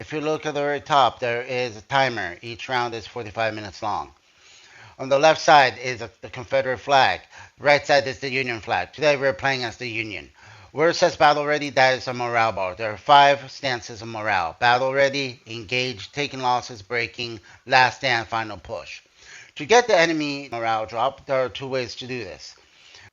if you look at the very top, there is a timer. Each round is 45 minutes long. On the left side is the Confederate flag. Right side is the Union flag. Today we're playing as the Union. Where it says battle ready, that is a morale bar. There are 5 stances of morale. Battle ready, engage, taking losses, breaking, last stand, final push. To get the enemy morale drop, there are 2 ways to do this.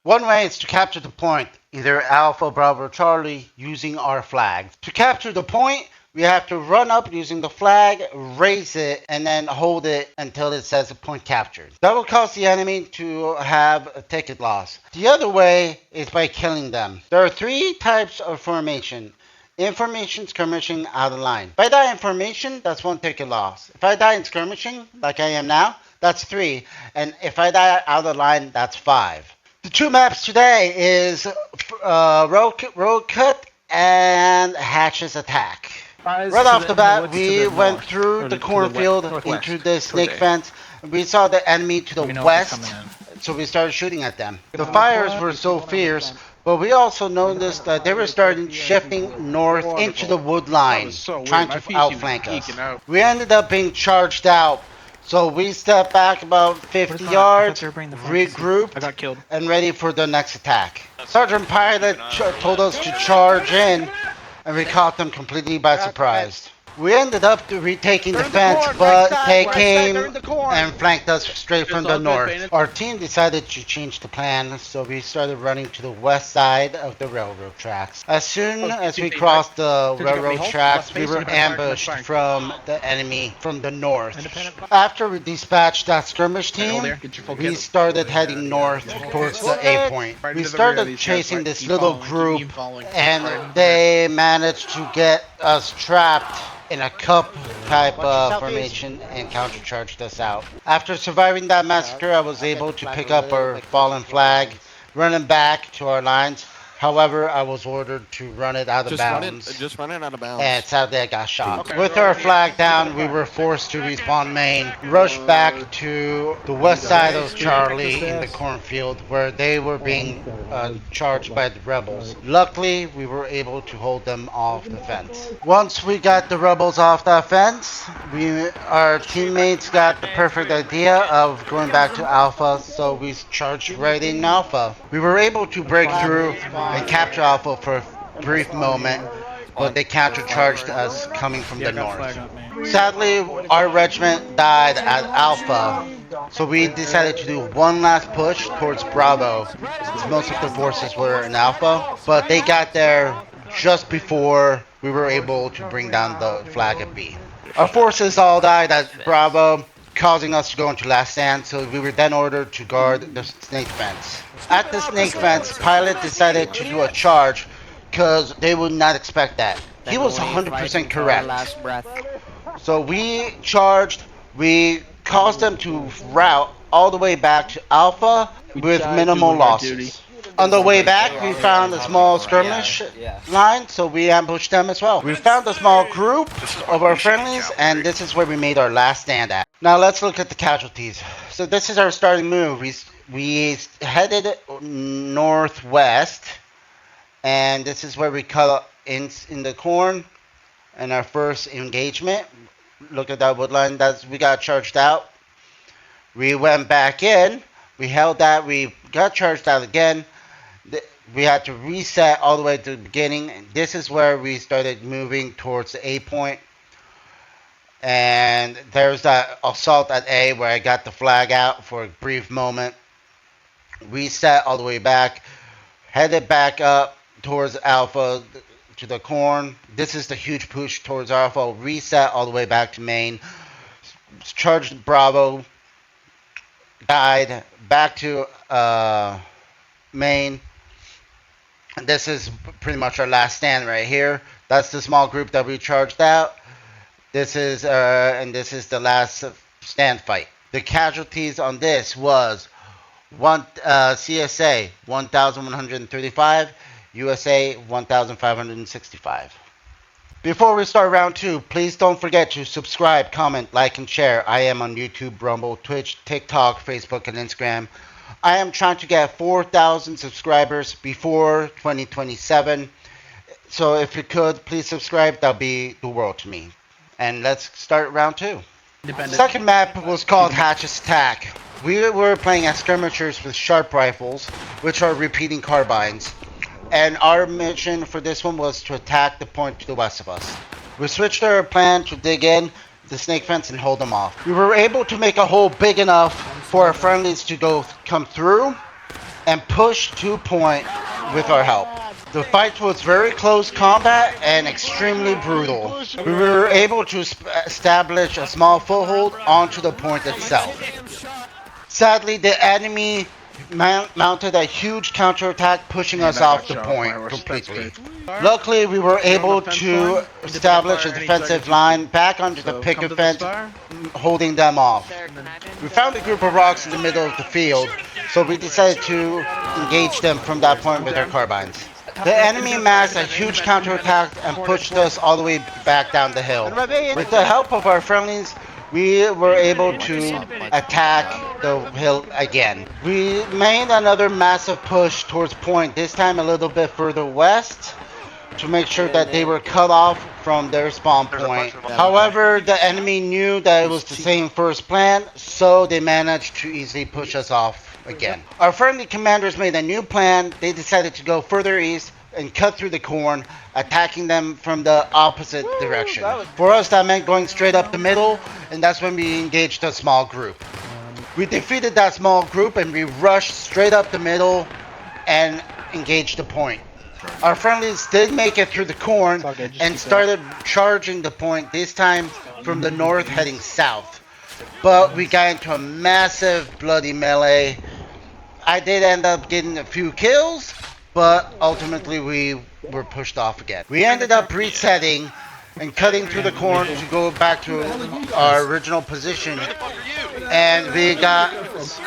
One way is to capture the point, either Alpha, Bravo, or Charlie, using our flags. To capture the point, we have to run up using the flag, raise it, and then hold it until it says point captured. That will cause the enemy to have a ticket loss. The other way is by killing them. There are 3 types of formation. Information, skirmishing, out of line. If I die in formation, that's 1 ticket loss. If I die in skirmishing, like I am now, that's 3. And if I die out of line, that's 5. The 2 maps today is Road Cut and Hatch's Attack. Right off the bat, we went through the cornfield into the snake fence. We saw the enemy to the west, so we started shooting at them. The fires were so fierce, but we also noticed that they were starting shifting north into the wood line, trying to outflank us. We ended up being charged out. So we stepped back about 50 yards, regrouped, and ready for the next attack. Sergeant Pilot told us to charge in, and we caught them completely by surprise. We ended up retaking the fence, but they came and flanked us straight from the north. Our team decided to change the plan, so we started running to the west side of the railroad tracks. As soon as we crossed the railroad tracks, we were ambushed from the enemy from the north. After we dispatched that skirmish team, we started heading north towards the A point. We started chasing this little group, and they managed to get us trapped in a cup type of formation and countercharged us out. After surviving that massacre, I was able to pick up our fallen flag, running back to our lines. However, I was ordered to run it out of bounds. Just run it out of bounds. And sadly, I got shot. With our flag down, we were forced to respawn main, rush back to the west side of Charlie in the cornfield where they were being charged by the rebels. Luckily, we were able to hold them off the fence. Once we got the rebels off that fence, our teammates got the perfect idea of going back to Alpha, so we charged right in Alpha. We were able to break through and capture Alpha for a brief moment, but they countercharged us coming from the north. Sadly, our regiment died at Alpha, so we decided to do one last push towards Bravo, since most of the forces were in Alpha, but they got there just before we were able to bring down the flag at B. Our forces all died at Bravo, causing us to go into last stand, so we were then ordered to guard the snake fence. At the snake fence, Pilot decided to do a charge because they would not expect that. He was 100% correct. So we charged, we caused them to route all the way back to Alpha with minimal losses. On the way back, we found a small skirmish line, so we ambushed them as well. We found a small group of our friendlies, and this is where we made our last stand at. Now let's look at the casualties. So this is our starting move. We headed northwest, and this is where we cut in the corn in our first engagement. Look at that wood line. We got charged out. We went back in. We held that. We got charged out again. We had to reset all the way to the beginning. This is where we started moving towards the A point. And there's that assault at A where I got the flag out for a brief moment. Reset all the way back. Headed back up towards Alpha to the corn. This is the huge push towards Alpha. Reset all the way back to main. Charged Bravo. Died. Back to main. This is pretty much our last stand right here. That's the small group that we charged out. This is the last stand fight. The casualties on this was CSA 1,135, USA 1,565. Before we start round 2, please don't forget to subscribe, comment, like, and share. I am on YouTube, Rumble, Twitch, TikTok, Facebook, and Instagram. I am trying to get 4,000 subscribers before 2027. So if you could, please subscribe. That'll be the world to me. And let's start round 2. The second map was called Hatch's Attack. We were playing as skirmishers with sharp rifles, which are repeating carbines. And our mission for this one was to attack the point to the west of us. We switched our plan to dig in the snake fence and hold them off. We were able to make a hole big enough for our friendlies to come through and push to point with our help. The fight was very close combat and extremely brutal. We were able to establish a small foothold onto the point itself. Sadly, the enemy mounted a huge counterattack, pushing us off the point completely. Luckily, we were able to establish a defensive line back under the picket fence, holding them off. We found a group of rocks in the middle of the field, so we decided to engage them from that point with our carbines. The enemy amassed a huge counterattack and pushed us all the way back down the hill. With the help of our friendlies, we were able to attack the hill again. We made another massive push towards point, this time a little bit further west, to make sure that they were cut off from their spawn point. However, the enemy knew that it was the same first plan, so they managed to easily push us off again. Our friendly commanders made a new plan. They decided to go further east and cut through the corn, attacking them from the opposite direction. For us, that meant going straight up the middle, and that's when we engaged a small group. We defeated that small group and we rushed straight up the middle and engaged the point. Our friendlies did make it through the corn and started charging the point, this time from the north heading south. But we got into a massive bloody melee. I did end up getting a few kills, but ultimately we were pushed off again. We ended up resetting and cutting through the corn to go back to our original position, and we got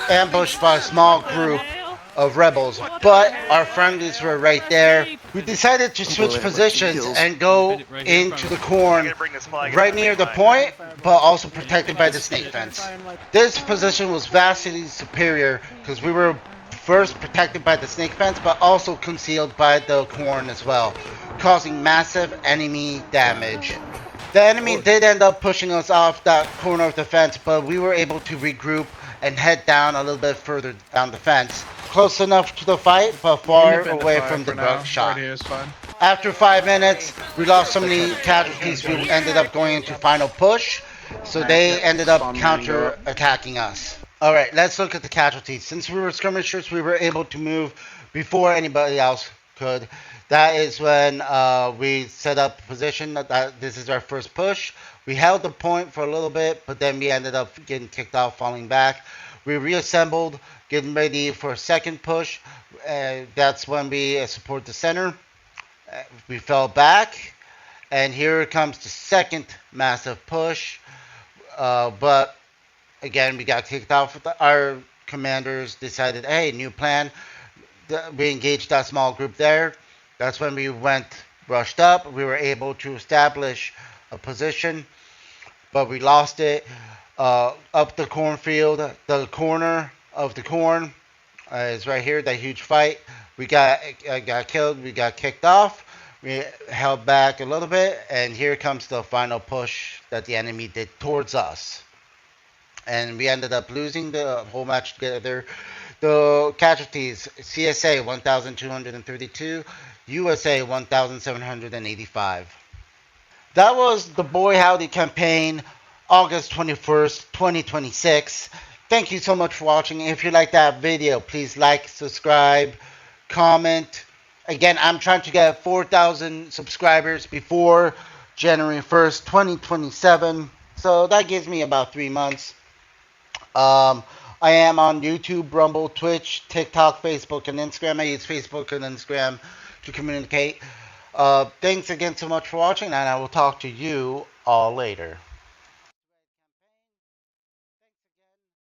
ambushed by a small group of rebels, but our friendlies were right there. We decided to switch positions and go into the corn right near the point, but also protected by the snake fence. This position was vastly superior because we were first protected by the snake fence, but also concealed by the corn as well, causing massive enemy damage. The enemy did end up pushing us off that corner of the fence, but we were able to regroup and head down a little bit further down the fence. Close enough to the fight, but far away from the buckshot. After 5 minutes, we lost so many casualties, we ended up going into final push, so they ended up counter-attacking us. Alright, let's look at the casualties. Since we were skirmishers, we were able to move before anybody else could. That is when we set up position. This is our first push. We held the point for a little bit, but then we ended up getting kicked off, falling back. We reassembled, getting ready for a second push. That's when we support the center. We fell back, and here comes the second massive push. But again, we got kicked off. Our commanders decided, hey, new plan. We engaged that small group there. That's when we rushed up. We were able to establish a position, but we lost it. Up the cornfield, the corner of the corn is right here, that huge fight. We got killed, we got kicked off. We held back a little bit, and here comes the final push that the enemy did towards us. And we ended up losing the whole match together. The casualties: CSA 1,232, USA 1,785. That was the Boy Howdy campaign, August 21st, 2026. Thank you so much for watching. If you like that video, please like, subscribe, comment. Again, I'm trying to get 4,000 subscribers before January 1st, 2027. So that gives me about 3 months. I am on YouTube, Rumble, Twitch, TikTok, Facebook, and Instagram. I use Facebook and Instagram to communicate. Thanks again so much for watching, and I will talk to you all later.